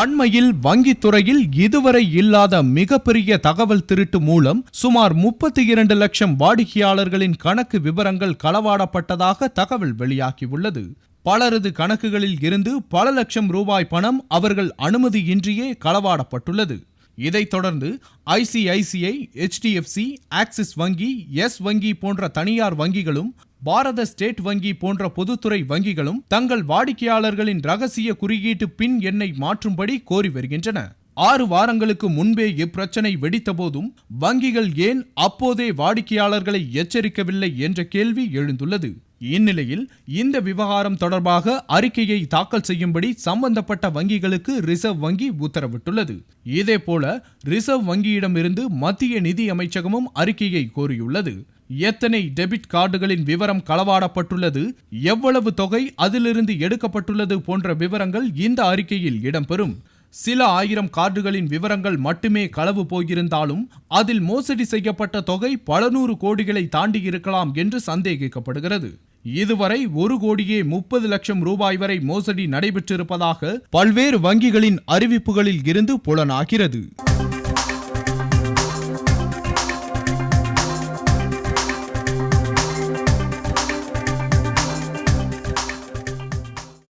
அண்மையில் வங்கித் துறையில் இதுவரை இல்லாத மிகப்பெரிய தகவல் திருட்டு மூலம் சுமார் 32 லட்சம் வாடிக்கையாளர்களின் கணக்கு விவரங்கள் களவாடப்பட்டதாக தகவல் வெளியாகியுள்ளது. பலரது கணக்குகளில் இருந்து பல லட்சம் ரூபாய் பணம் அவர்கள் அனுமதியின்றியே களவாடப்பட்டுள்ளது. இதைத் தொடர்ந்து ICICI, HDFC, ஆக்சிஸ் வங்கி, எஸ் வங்கி போன்ற தனியார் வங்கிகளும் பாரத ஸ்டேட் வங்கி போன்ற பொதுத்துறை வங்கிகளும் தங்கள் வாடிக்கையாளர்களின் ரகசிய குறியீட்டு பின் எண்ணை மாற்றும்படி கோரி வருகின்றன. 6 வாரங்களுக்கு முன்பே இப்பிரச்சனை வெடித்த போதும் வங்கிகள் ஏன் அப்போதே வாடிக்கையாளர்களை எச்சரிக்கவில்லை என்ற கேள்வி எழுந்துள்ளது. இந்நிலையில் இந்த விவகாரம் தொடர்பாக அறிக்கையை தாக்கல் செய்யும்படி சம்பந்தப்பட்ட வங்கிகளுக்கு ரிசர்வ் வங்கி உத்தரவிட்டுள்ளது. இதேபோல ரிசர்வ் வங்கியிடமிருந்து மத்திய நிதி அமைச்சகமும் அறிக்கையை கோரியுள்ளது. எத்தனை டெபிட் கார்டுகளின் விவரம் களவாடப்பட்டுள்ளது, எவ்வளவு தொகை அதிலிருந்து எடுக்கப்பட்டுள்ளது போன்ற விவரங்கள் இந்த அறிக்கையில் இடம்பெறும். சில ஆயிரம் கார்டுகளின் விவரங்கள் மட்டுமே களவு போயிருந்தாலும் அதில் மோசடி செய்யப்பட்ட தொகை பல 100 கோடிகளை தாண்டி இருக்கலாம் என்று சந்தேகிக்கப்படுகிறது. இதுவரை 1 கோடியே 30 லட்சம் ரூபாய் வரை மோசடி நடைபெற்றிருப்பதாக பல்வேறு வங்கிகளின் அறிவிப்புகளில் இருந்து புலனாகிறது.